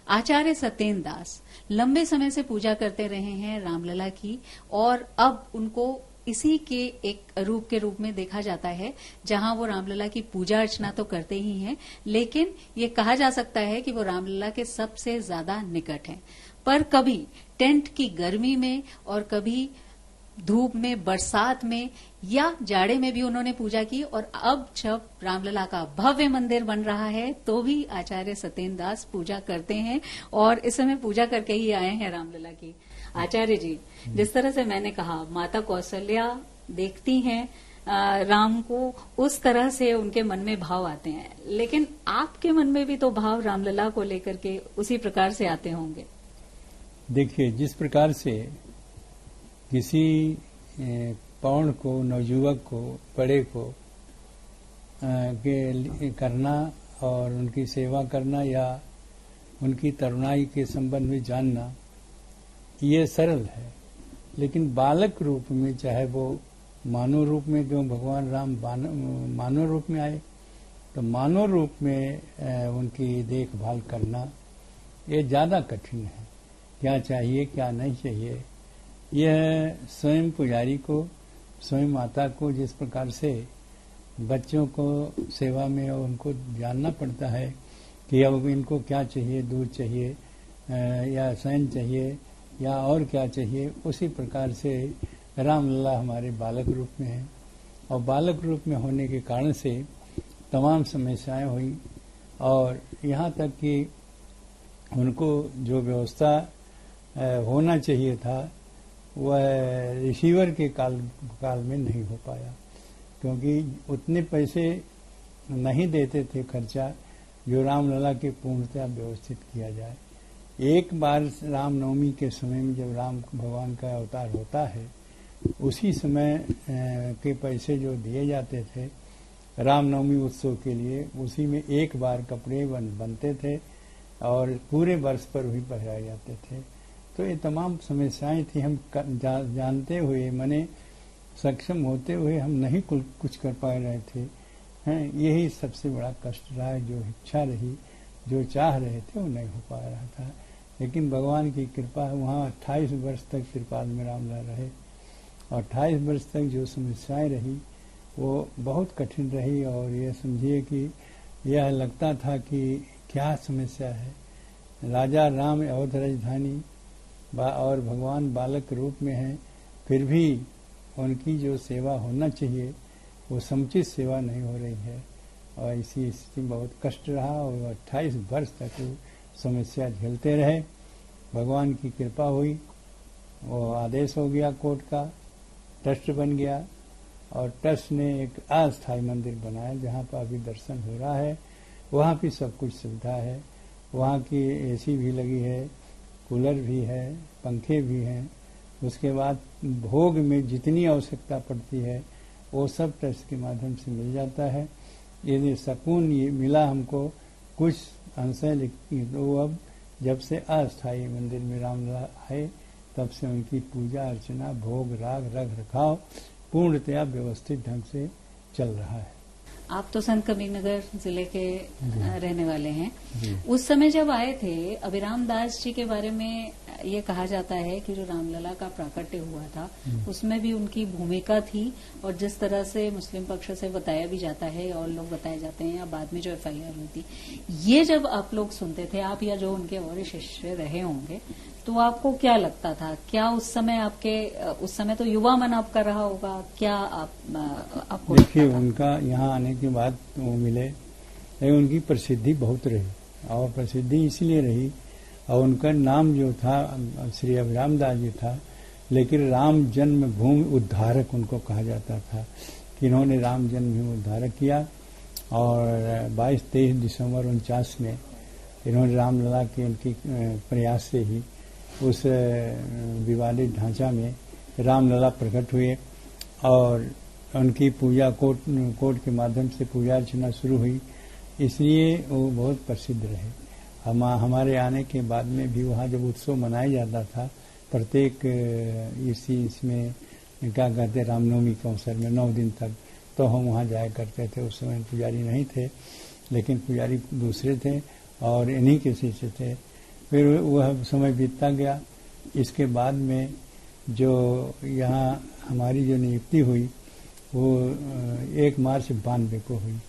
आचार्य सत्येंद्र दास लंबे समय से पूजा करते रहे हैं रामलला की, और अब उनको इसी के एक रूप के रूप में देखा जाता है, जहां वो रामलला की पूजा अर्चना तो करते ही हैं, लेकिन ये कहा जा सकता है कि वो रामलला के सबसे ज्यादा निकट हैं। पर कभी टेंट की गर्मी में और कभी धूप में, बरसात में या जाड़े में भी उन्होंने पूजा की, और अब जब रामलला का भव्य मंदिर बन रहा है तो भी आचार्य सत्येंद्र दास पूजा करते हैं, और इस समय पूजा करके ही आए हैं रामलला की। आचार्य जी, जिस तरह से मैंने कहा, माता कौशल्या देखती हैं राम को, उस तरह से उनके मन में भाव आते हैं, लेकिन आपके मन में भी तो भाव रामलला को लेकर के उसी प्रकार से आते होंगे। देखिए, जिस प्रकार से किसी पौण को, नवयुवक को, बड़े को के करना और उनकी सेवा करना या उनकी तरुणाई के संबंध में जानना, ये सरल है। लेकिन बालक रूप में, चाहे वो मानव रूप में, क्यों भगवान राम मानव रूप में आए, तो मानव रूप में उनकी देखभाल करना ये ज्यादा कठिन है। क्या चाहिए, क्या नहीं चाहिए, यह स्वयं पुजारी को, स्वयं माता को जिस प्रकार से बच्चों को सेवा में और उनको जानना पड़ता है कि अब इनको क्या चाहिए, दूध चाहिए या शयन चाहिए या और क्या चाहिए, उसी प्रकार से रामलला हमारे बालक रूप में है, और बालक रूप में होने के कारण से तमाम समस्याएं हुई, और यहाँ तक कि उनको जो व्यवस्था होना चाहिए था वह रिसीवर के काल में नहीं हो पाया, क्योंकि उतने पैसे नहीं देते थे खर्चा जो रामलला के पूर्णतः व्यवस्थित किया जाए। एक बार रामनवमी के समय में जब राम भगवान का अवतार होता है, उसी समय के पैसे जो दिए जाते थे रामनवमी उत्सव के लिए, उसी में एक बार कपड़े बनते थे और पूरे वर्ष पर वही पहनाए जाते थे। तो ये तमाम समस्याएं थी। हम जानते हुए, माने सक्षम होते हुए हम नहीं कुछ कर पा रहे थे, हैं, यही सबसे बड़ा कष्ट रहा। जो इच्छा रही, जो चाह रहे थे, वो नहीं हो पा रहा था। लेकिन भगवान की कृपा, वहाँ 28 वर्ष तक त्रिपाल में रामलला रहे, और 28 वर्ष तक जो समस्याएं रही वो बहुत कठिन रही, और ये समझिए कि यह लगता था कि क्या समस्या है। राजा राम अवध राजधानी और भगवान बालक रूप में है, फिर भी उनकी जो सेवा होना चाहिए वो समुचित सेवा नहीं हो रही है, और इसी स्थिति में बहुत कष्ट रहा, और 28 वर्ष तक वो समस्या झेलते रहे। भगवान की कृपा हुई, वो आदेश हो गया कोर्ट का, ट्रस्ट बन गया, और ट्रस्ट ने एक अस्थायी मंदिर बनाया जहाँ पर अभी दर्शन हो रहा है। वहाँ भी सब कुछ सुविधा है, वहाँ की एसी भी लगी है, कूलर भी है, पंखे भी हैं। उसके बाद भोग में जितनी आवश्यकता पड़ती है वो सब ट्रस्ट के माध्यम से मिल जाता है। यदि सुकून ये मिला हमको कुछ अंश है, लेकिन वो अब जब से अस्थायी मंदिर में रामलला आए तब से उनकी पूजा अर्चना, भोग राग, रख रखाव पूर्णतया व्यवस्थित ढंग से चल रहा है। आप तो संत कबीरनगर जिले के रहने वाले हैं। उस समय जब आए थे, अभिराम दास जी के बारे में ये कहा जाता है कि जो रामलला का प्राकट्य हुआ था उसमें भी उनकी भूमिका थी, और जिस तरह से मुस्लिम पक्ष से बताया भी जाता है और लोग बताए जाते हैं, या बाद में जो FIR हुई थी, ये जब आप लोग सुनते थे, आप या जो उनके और शिष्य रहे होंगे, तो आपको क्या लगता था? क्या उस समय तो युवा मन आपका रहा होगा, क्या आपको देखिए, उनका यहाँ आने के बाद वो मिले, लेकिन उनकी प्रसिद्धि बहुत रही, और प्रसिद्धि इसलिए रही, और उनका नाम जो था श्री अभिराम दास जी था, लेकिन राम जन्मभूमि उद्धारक उनको कहा जाता था, कि इन्होंने राम जन्मभूमि उद्धारक किया। और 22-23 दिसंबर 49 में इन्होंने रामलला के उनकी प्रयास से ही उस विवादित ढांचा में रामलला प्रकट हुए, और उनकी पूजा कोर्ट के माध्यम से पूजा अर्चना शुरू हुई, इसलिए वो बहुत प्रसिद्ध रहे। हमारे आने के बाद में भी वहाँ जब उत्सव मनाया जाता था, प्रत्येक इसमें क्या कहते, रामनवमी के अवसर में 9 दिन तक, तो हम वहाँ जाया करते थे। उस समय पुजारी नहीं थे, लेकिन पुजारी दूसरे थे और इन्हीं के शिष्य थे। फिर वह समय बीतता गया। इसके बाद में जो यहाँ हमारी जो नियुक्ति हुई वो 1 मार्च 92 को हुई,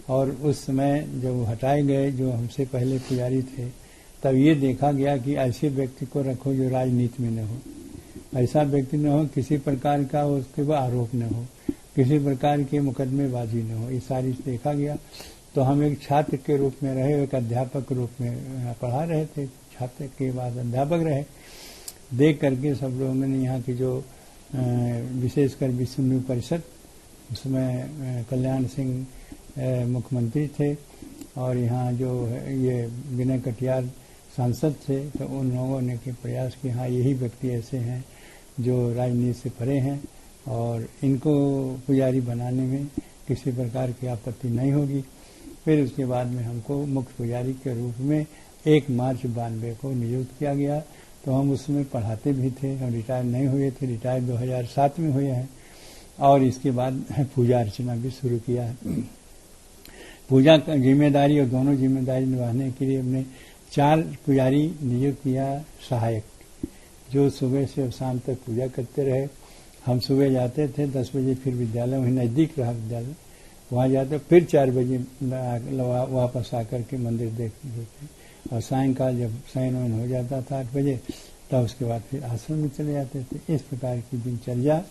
और उस समय जब हटाए गए जो हमसे पहले पुजारी थे, तब ये देखा गया कि ऐसे व्यक्ति को रखो जो राजनीति में न हो, ऐसा व्यक्ति न हो किसी प्रकार का उसके ऊपर आरोप न हो, किसी प्रकार की मुकदमेबाजी न हो, ये सारी देखा गया। तो हम एक छात्र के रूप में रहे, एक अध्यापक के रूप में पढ़ा रहे थे, छात्र के बाद अध्यापक रहे। देख करके सब लोगों ने यहाँ की जो विशेषकर विश्व हिंदू परिषद, उसमें कल्याण सिंह मुख्यमंत्री थे और यहाँ जो ये विनय कटियार सांसद थे, तो उन लोगों ने के प्रयास कि हाँ यही व्यक्ति ऐसे हैं जो राजनीति से परे हैं और इनको पुजारी बनाने में किसी प्रकार की आपत्ति नहीं होगी। फिर उसके बाद में हमको मुख्य पुजारी के रूप में 1 मार्च 92 को नियुक्त किया गया। तो हम उसमें पढ़ाते भी थे, हम रिटायर नहीं हुए थे, रिटायर 2007 में हुए हैं। और इसके बाद पूजा अर्चना भी शुरू किया है। पूजा का जिम्मेदारी और दोनों जिम्मेदारी निभाने के लिए हमने 4 पुजारी नियुक्त किया, सहायक, जो सुबह से शाम तक पूजा करते रहे। हम सुबह जाते थे 10 बजे, फिर विद्यालय वहीं नज़दीक रहा विद्यालय, वहाँ जाते फिर 4 बजे वापस आकर के मंदिर देखते थे। और सायंकाल जब शयन वयन हो जाता था 8 बजे, तब उसके बाद फिर आश्रम में चले जाते थे। इस प्रकार की दिनचर्या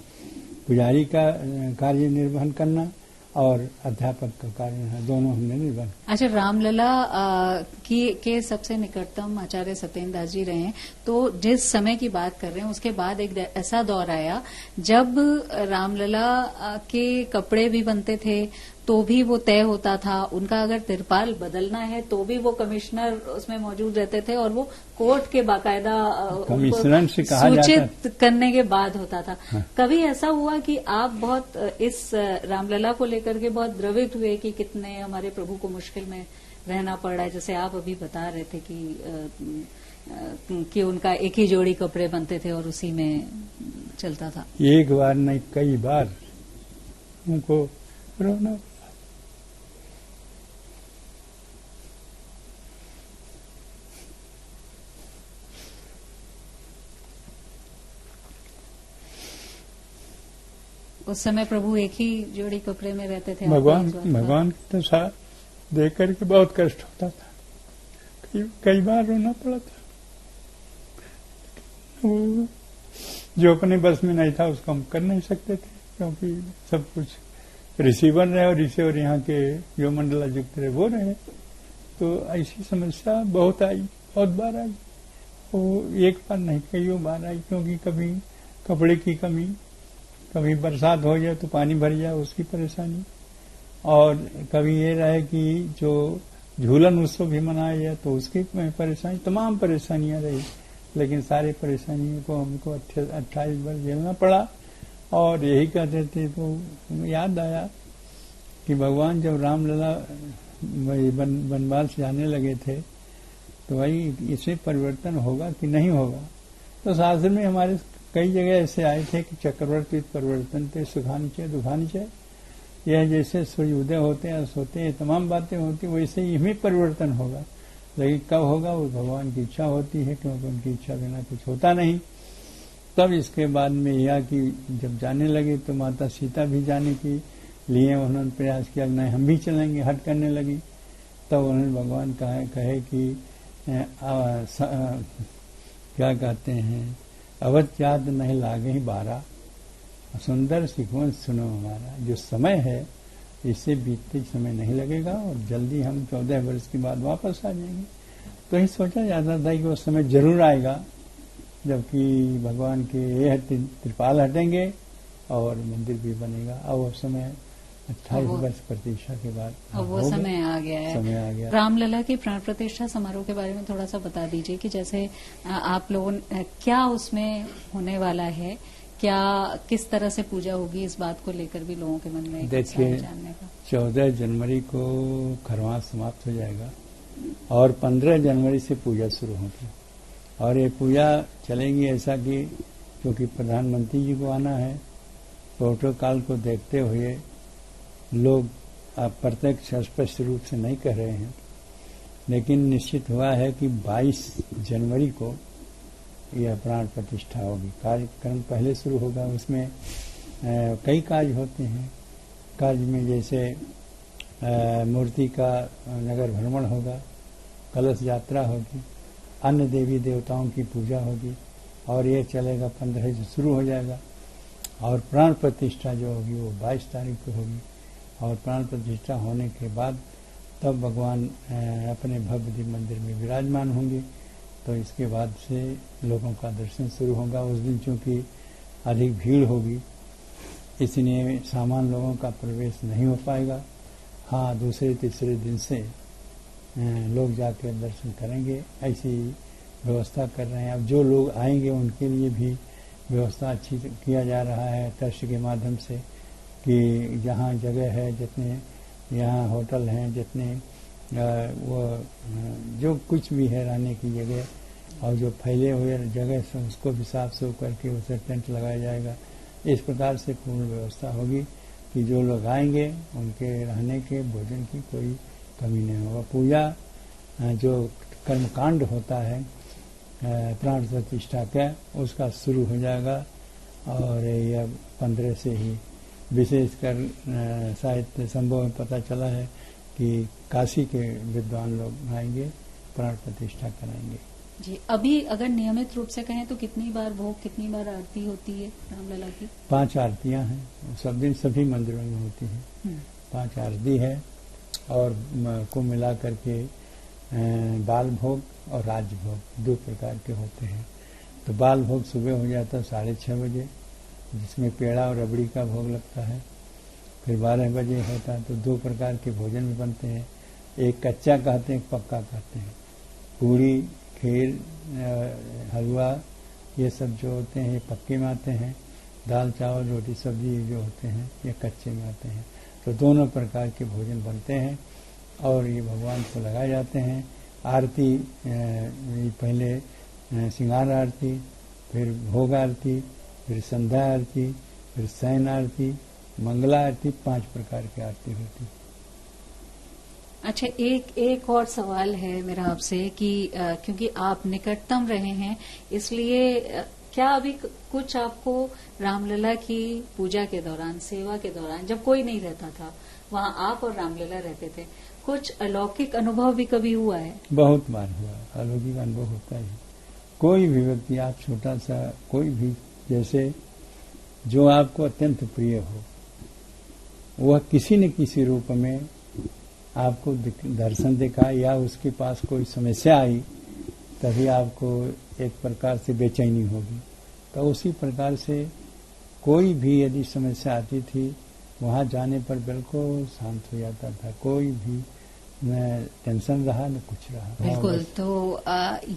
पुजारी का कार्य निर्वहन करना और अध्यापक का कार्य दोनों हमने निर्वहन। अच्छा, रामलला के सबसे निकटतम आचार्य सत्येंद्र दास जी रहे हैं, तो जिस समय की बात कर रहे हैं उसके बाद एक ऐसा दौर आया जब रामलला के कपड़े भी बनते थे तो भी वो तय होता था, उनका अगर तिरपाल बदलना है तो भी वो कमिश्नर उसमें मौजूद रहते थे और वो कोर्ट के बाकायदा कमिश्नर से कहा सूचित करने के बाद होता था। हाँ। कभी ऐसा हुआ कि आप बहुत इस रामलला को लेकर के बहुत द्रवित हुए कि कितने हमारे प्रभु को मुश्किल में रहना पड़ रहा है, जैसे आप अभी बता रहे थे कि उनका एक ही जोड़ी कपड़े बनते थे और उसी में चलता था? एक बार नहीं, कई बार उनको रोना। उस समय प्रभु एक ही जोड़ी कपड़े में रहते थे। भगवान की तो साथ देख करके बहुत कष्ट होता था, कई बार रोना पड़ा था। वो जो अपने बस में नहीं था उसको हम कर नहीं सकते थे, क्योंकि सब कुछ रिसीवर रहे और रिसीवर यहाँ के जो मंडलायुक्त रहे वो रहे। तो ऐसी समस्या बहुत आई, बहुत बार आई। वो एक बार नहीं, कई बार आई, क्योंकि कभी कपड़े की कमी, कभी बरसात हो जाए तो पानी भर जाए उसकी परेशानी, और कभी ये रहे कि जो झूलन उत्सव भी मनाया जाए तो उसकी परेशानी, तमाम परेशानियां रही। लेकिन सारी परेशानियों को हमको 28 वर्ष झेलना पड़ा। और यही कहते थे तो याद आया कि भगवान जब रामलला वनवास जाने लगे थे तो भाई इसमें परिवर्तन होगा कि नहीं होगा। तो शास्त्र में हमारे कई जगह ऐसे आए थे कि चक्रवर्ती परिवर्तन थे, सुखानी चाहिए दुखानी चाहिए। यह जैसे सूर्योदय होते हैं सोते हैं तमाम बातें होती, वैसे ही इसमें परिवर्तन होगा। लेकिन कब होगा वो भगवान की इच्छा होती है, क्योंकि उनकी इच्छा बिना कुछ होता नहीं। तब इसके बाद में यह कि जब जाने लगे तो माता सीता भी जाने के लिए उन्होंने प्रयास किया, नहीं हम भी चलेंगे, हट करने लगी। तब उन्होंने भगवान कहे कि क्या कहते हैं, अवध याद नहीं लागे ही 12, सुंदर सिखवन सुनो हमारा। जो समय है इससे बीतते समय नहीं लगेगा और जल्दी हम 14 वर्ष के बाद वापस आ जाएंगे। तो ही सोचा जाता था कि वो समय जरूर आएगा जबकि भगवान के ये त्रिपाल हटेंगे और मंदिर भी बनेगा। अब वो समय 28 वर्ष प्रतीक्षा के बाद अब वो समय आ गया है। समय आ गया। रामलला की प्राण प्रतिष्ठा समारोह के बारे में थोड़ा सा बता दीजिए कि जैसे आप लोगों क्या उसमें होने वाला है, क्या किस तरह से पूजा होगी, इस बात को लेकर भी लोगों के मन में देखिए 14 जनवरी को खरवास समाप्त हो जाएगा और 15 जनवरी से पूजा शुरू होगी। और ये पूजा चलेगी ऐसा कि क्योंकि प्रधानमंत्री जी को आना है, प्रोटोकॉल को देखते हुए लोग प्रत्यक्ष स्पष्ट रूप से नहीं कह रहे हैं, लेकिन निश्चित हुआ है कि 22 जनवरी को यह प्राण प्रतिष्ठा होगी। कार्यक्रम पहले शुरू होगा, उसमें कई कार्य होते हैं। कार्य में जैसे मूर्ति का नगर भ्रमण होगा, कलश यात्रा होगी, अन्य देवी देवताओं की पूजा होगी और ये चलेगा 15 से शुरू हो जाएगा। और प्राण प्रतिष्ठा जो होगी वो 22 तारीख को होगी। और प्राण प्रतिष्ठा होने के बाद तब भगवान अपने भव्य दिव्य मंदिर में विराजमान होंगे। तो इसके बाद से लोगों का दर्शन शुरू होगा। उस दिन चूंकि अधिक भीड़ होगी इसलिए सामान्य लोगों का प्रवेश नहीं हो पाएगा। हाँ, दूसरे तीसरे दिन से लोग जाकर दर्शन करेंगे, ऐसी व्यवस्था कर रहे हैं। अब जो लोग आएंगे उनके लिए भी व्यवस्था अच्छी किया जा रहा है ट्रस्ट के माध्यम से कि जहाँ जगह है, जितने यहाँ होटल हैं, जितने वो जो कुछ भी है रहने की जगह और जो फैले हुए जगह से उसको भी साफ सुफ करके उसे टेंट लगाया जाएगा। इस प्रकार से पूर्ण व्यवस्था होगी कि जो लोग आएंगे उनके रहने के भोजन की कोई कमी नहीं होगा। पूजा जो कर्मकांड होता है प्राण प्रतिष्ठा का, उसका शुरू हो जाएगा और यह 15 से ही विशेषकर साहित्य संभव में पता चला है कि काशी के विद्वान लोग आएंगे, प्राण प्रतिष्ठा कराएंगे। जी, अभी अगर नियमित रूप से कहें तो कितनी बार भोग, कितनी बार आरती होती है रामलला की? 5 आरतियां हैं, सब दिन सभी मंदिरों में होती हैं। 5 आरती है और को मिला करके बाल भोग और राज्य भोग 2 प्रकार के होते हैं। तो बाल भोग सुबह हो जाता है 6:30 बजे, जिसमें पेड़ा और रबड़ी का भोग लगता है। फिर 12 बजे होता है तो 2 प्रकार के भोजन भी बनते हैं, एक कच्चा कहते हैं, एक पक्का कहते हैं। पूरी, खीर, हलवा ये सब जो होते हैं ये पक्के में आते हैं। दाल चावल रोटी सब्जी जो होते हैं ये कच्चे में आते हैं। तो दोनों प्रकार के भोजन बनते हैं और ये भगवान को लगाए जाते हैं। आरती पहले श्रृंगार आरती, फिर भोग आरती, फिर संध्या आरती, फिर शयन आरती, मंगला आरती, 5 प्रकार की आरती होती है। अच्छा, एक और सवाल है मेरा आपसे कि क्योंकि आप निकटतम रहे हैं इसलिए क्या अभी कुछ आपको रामलला की पूजा के दौरान, सेवा के दौरान, जब कोई नहीं रहता था वहां आप और रामलला रहते थे, कुछ अलौकिक अनुभव भी कभी हुआ है? बहुत बार हुआ, अलौकिक अनुभव होता है। कोई भी व्यक्ति, आप छोटा सा कोई भी, जैसे जो आपको अत्यंत प्रिय हो वह किसी न किसी रूप में आपको दर्शन दिखा या उसके पास कोई समस्या आई तभी आपको एक प्रकार से बेचैनी होगी। तो उसी प्रकार से कोई भी यदि समस्या आती थी वहां जाने पर बिल्कुल शांत हो जाता था। कोई भी न टेंशन रहा न कुछ रहा। बिल्कुल। तो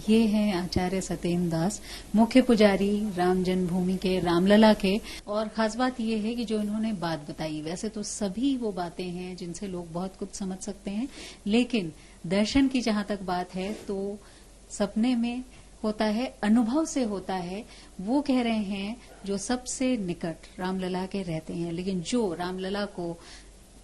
ये हैं आचार्य सत्येंद्र दास, मुख्य पुजारी राम जन्मभूमि के, रामलला के। और खास बात ये है कि जो इन्होंने बात बताई, वैसे तो सभी वो बातें हैं जिनसे लोग बहुत कुछ समझ सकते हैं, लेकिन दर्शन की जहां तक बात है तो सपने में होता है, अनुभव से होता है। वो कह रहे हैं जो सबसे निकट रामलला के रहते हैं, लेकिन जो रामलला को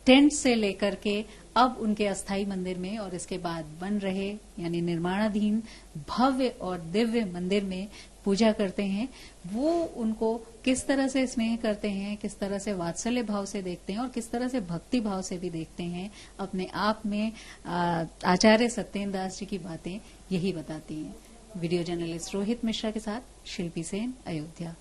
टेंट से लेकर के अब उनके अस्थाई मंदिर में और इसके बाद बन रहे यानी निर्माणाधीन भव्य और दिव्य मंदिर में पूजा करते हैं, वो उनको किस तरह से स्नेह करते हैं, किस तरह से वात्सल्य भाव से देखते हैं और किस तरह से भक्ति भाव से भी देखते हैं, अपने आप में आचार्य सत्येंद्र दास जी की बातें यही बताती हैं। वीडियो जर्नलिस्ट रोहित मिश्रा के साथ शिल्पी सेन, अयोध्या।